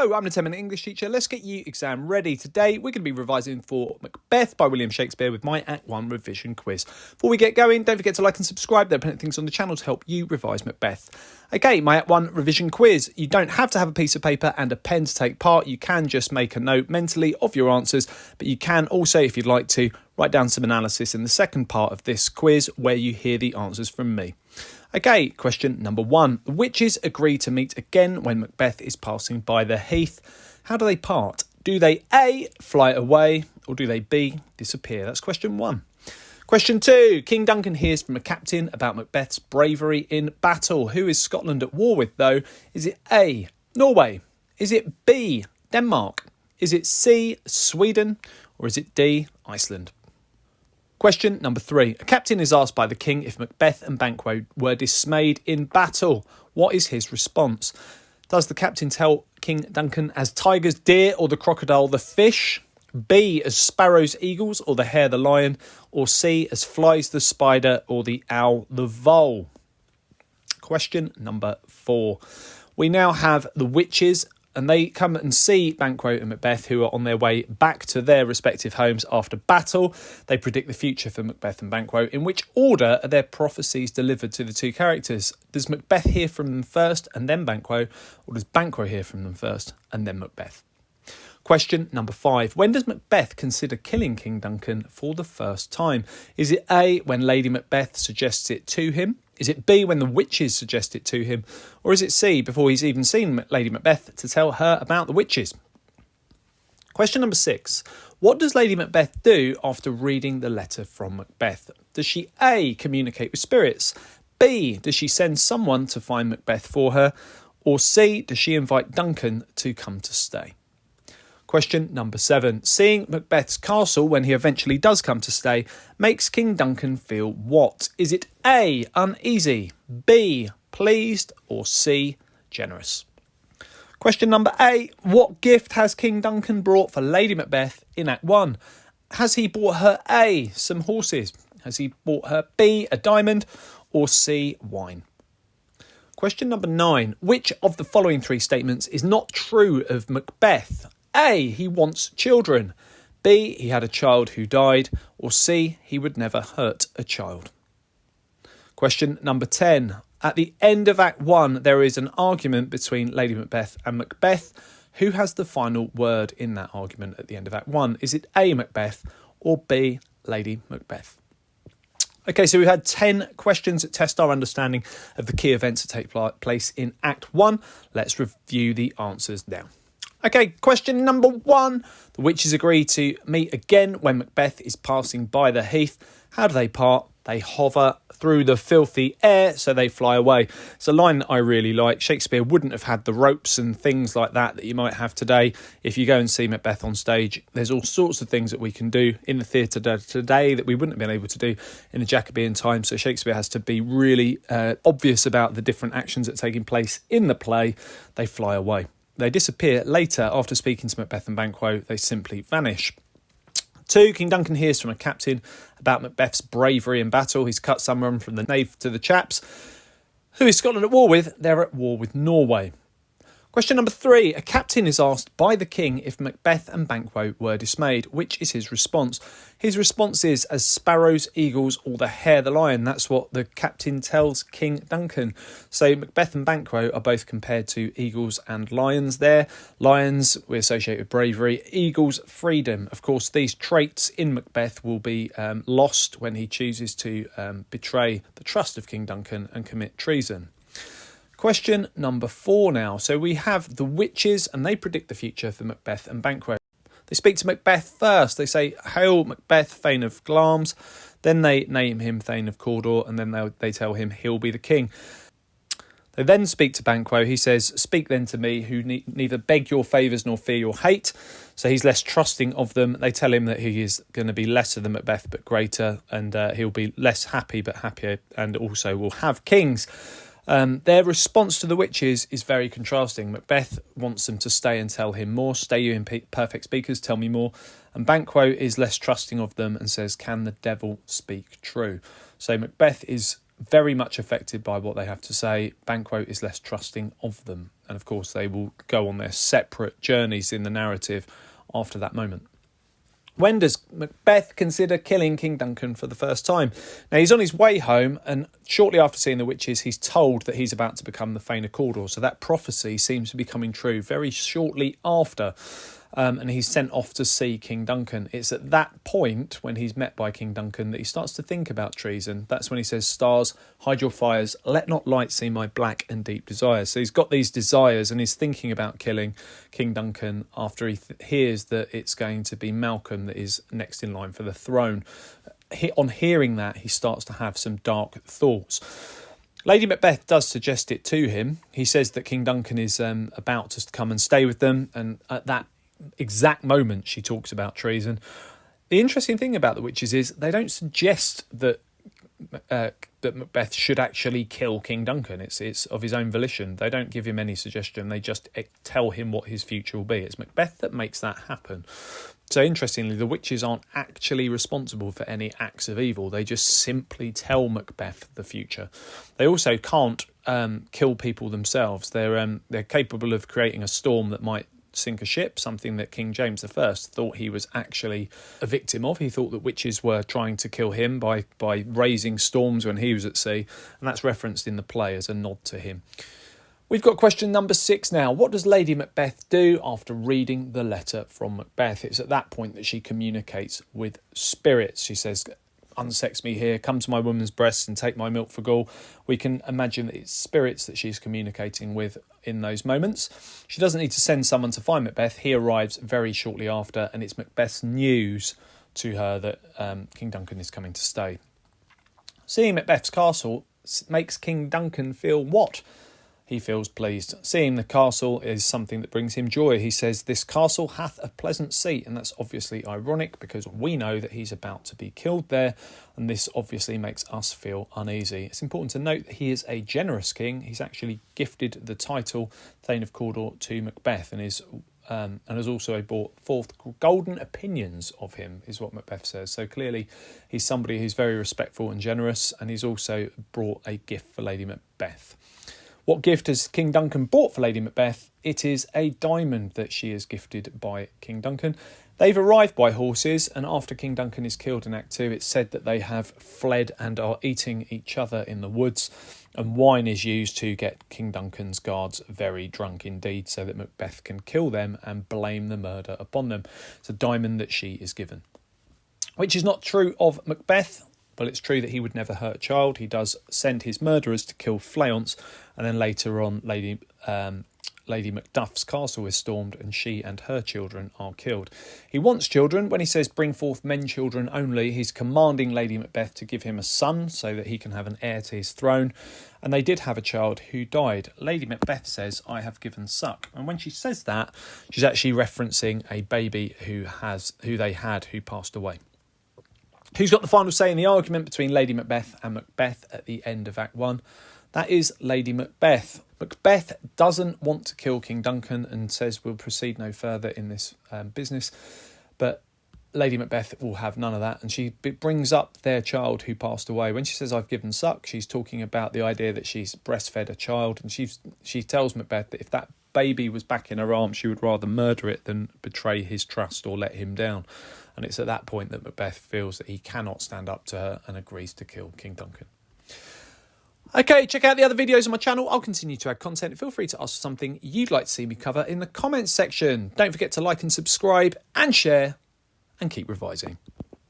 Hello, I'm the 10-minute English teacher. Let's get you exam ready. Today, we're going to be revising for Macbeth by William Shakespeare with my Act 1 revision quiz. Before we get going, don't forget to like and subscribe. There are plenty of things on the channel to help you revise Macbeth. Okay, my Act 1 revision quiz. You don't have to have a piece of paper and a pen to take part. You can just make a note mentally of your answers, but you can also, if you'd like to, write down some analysis in the second part of this quiz where you hear the answers from me. Okay, question number 1. The witches agree to meet again when Macbeth is passing by the heath. How do they part? Do they A, fly away, or do they B, disappear? That's question 1. Question 2. King Duncan hears from a captain about Macbeth's bravery in battle. Who is Scotland at war with, though? Is it A, Norway? Is it B, Denmark? Is it C, Sweden? Or is it D, Iceland? Question number 3. A captain is asked by the king if Macbeth and Banquo were dismayed in battle. What is his response? Does the captain tell King Duncan as tigers deer or the crocodile the fish? B, as sparrows eagles or the hare the lion? Or C, as flies the spider or the owl the vole? Question number 4. We now have the witches, and they come and see Banquo and Macbeth, who are on their way back to their respective homes after battle. They predict the future for Macbeth and Banquo. In which order are their prophecies delivered to the two characters? Does Macbeth hear from them first and then Banquo, or does Banquo hear from them first and then Macbeth? Question number 5. When does Macbeth consider killing King Duncan for the first time? Is it A, when Lady Macbeth suggests it to him? Is it B, when the witches suggest it to him? Or is it C, before he's even seen Lady Macbeth, to tell her about the witches? Question number 6. What does Lady Macbeth do after reading the letter from Macbeth? Does she A, communicate with spirits? B, does she send someone to find Macbeth for her? Or C, does she invite Duncan to come to stay? Question number 7. Seeing Macbeth's castle when he eventually does come to stay makes King Duncan feel what? Is it A, uneasy, B, pleased, or C, generous? Question number 8. What gift has King Duncan brought for Lady Macbeth in Act 1? Has he bought her A, some horses? Has he bought her B, a diamond, or C, wine? Question number 9. Which of the following 3 statements is not true of Macbeth? A, he wants children. B, he had a child who died. Or C, he would never hurt a child. Question number 10. At the end of Act 1, there is an argument between Lady Macbeth and Macbeth. Who has the final word in that argument at the end of Act 1? Is it A, Macbeth, or B, Lady Macbeth? Okay, so we've had 10 questions that test our understanding of the key events that take place in Act 1. Let's review the answers now. Okay, question number 1. The witches agree to meet again when Macbeth is passing by the heath. How do they part? They hover through the filthy air, so they fly away. It's a line that I really like. Shakespeare wouldn't have had the ropes and things like that you might have today. If you go and see Macbeth on stage, there's all sorts of things that we can do in the theatre today that we wouldn't have been able to do in the Jacobean time. So Shakespeare has to be really obvious about the different actions that are taking place in the play. They fly away. They disappear later after speaking to Macbeth and Banquo. They simply vanish. 2. King Duncan hears from a captain about Macbeth's bravery in battle. He's cut someone from the knave to the chaps. Who is Scotland at war with? They're at war with Norway. Question number 3. A captain is asked by the king if Macbeth and Banquo were dismayed. Which is his response? His response is as sparrows, eagles, or the hare the lion. That's what the captain tells King Duncan. So Macbeth and Banquo are both compared to eagles and lions there. Lions we associate with bravery, eagles freedom. Of course, these traits in Macbeth will be lost when he chooses to betray the trust of King Duncan and commit treason. Question number 4 now. So we have the witches and they predict the future for Macbeth and Banquo. They speak to Macbeth first. They say, "Hail Macbeth, Thane of Glamis." Then they name him Thane of Cawdor, and then they tell him he'll be the king. They then speak to Banquo. He says, "Speak then to me, who neither beg your favours nor fear your hate." So he's less trusting of them. They tell him that he is going to be lesser than Macbeth but greater, and he'll be less happy but happier, and also will have kings. Their response to the witches is very contrasting. Macbeth wants them to stay and tell him more. "Stay you imperfect speakers, tell me more." And Banquo is less trusting of them and says, "Can the devil speak true?" So Macbeth is very much affected by what they have to say. Banquo is less trusting of them. And of course, they will go on their separate journeys in the narrative after that moment. When does Macbeth consider killing King Duncan for the first time? Now, he's on his way home, and shortly after seeing the witches, he's told that he's about to become the Thane of Cawdor. So that prophecy seems to be coming true very shortly after. And he's sent off to see King Duncan. It's at that point, when he's met by King Duncan, that he starts to think about treason. That's when he says, "Stars, hide your fires. Let not light see my black and deep desires." So he's got these desires, and he's thinking about killing King Duncan after he hears that it's going to be Malcolm that is next in line for the throne. On hearing that, he starts to have some dark thoughts. Lady Macbeth does suggest it to him. He says that King Duncan is about to come and stay with them, and at that exact moment she talks about treason. The interesting thing about the witches is they don't suggest that Macbeth should actually kill King Duncan. It's of his own volition. They don't give him any suggestion. They just tell him what his future will be. It's Macbeth that makes that happen. So interestingly, the witches aren't actually responsible for any acts of evil. They just simply tell Macbeth the future. They also can't kill people themselves. They're capable of creating a storm that might sink a ship, something that King James I thought he was actually a victim of. He thought that witches were trying to kill him by raising storms when he was at sea, and that's referenced in the play as a nod to him. We've got question number 6 now. What does Lady Macbeth do after reading the letter from Macbeth? It's at that point that she communicates with spirits. She says, "Unsex me here, come to my woman's breasts and take my milk for gall." We can imagine that it's spirits that she's communicating with in those moments. She doesn't need to send someone to find Macbeth. He arrives very shortly after, and it's Macbeth's news to her that King Duncan is coming to stay. Seeing Macbeth's castle makes King Duncan feel what? He feels pleased. Seeing the castle is something that brings him joy. He says, "This castle hath a pleasant seat," and that's obviously ironic because we know that he's about to be killed there, and this obviously makes us feel uneasy. It's important to note that he is a generous king. He's actually gifted the title Thane of Cawdor to Macbeth, and has also brought forth golden opinions of him, is what Macbeth says. So clearly he's somebody who's very respectful and generous, and he's also brought a gift for Lady Macbeth. What gift has King Duncan bought for Lady Macbeth? It is a diamond that she is gifted by King Duncan. They've arrived by horses, and after King Duncan is killed in Act 2, it's said that they have fled and are eating each other in the woods, and wine is used to get King Duncan's guards very drunk indeed, so that Macbeth can kill them and blame the murder upon them. It's a diamond that she is given. Which is not true of Macbeth. Well, it's true that he would never hurt a child. He does send his murderers to kill Fleance, and then later on Lady Macduff's castle is stormed and she and her children are killed. He wants children. When he says bring forth men children only, he's commanding Lady Macbeth to give him a son so that he can have an heir to his throne. And they did have a child who died. Lady Macbeth says, "I have given suck." And when she says that, she's actually referencing a baby who they had who passed away. Who's got the final say in the argument between Lady Macbeth and Macbeth at the end of Act 1? That is Lady Macbeth. Macbeth doesn't want to kill King Duncan and says we'll proceed no further in this business. But Lady Macbeth will have none of that, and she brings up their child who passed away. When she says I've given suck, she's talking about the idea that she's breastfed a child, and she tells Macbeth that if that baby was back in her arms, she would rather murder it than betray his trust or let him down. And it's at that point that Macbeth feels that he cannot stand up to her and agrees to kill King Duncan. Okay, check out the other videos on my channel. I'll continue to add content. Feel free to ask something you'd like to see me cover in the comments section. Don't forget to like and subscribe and share, and keep revising.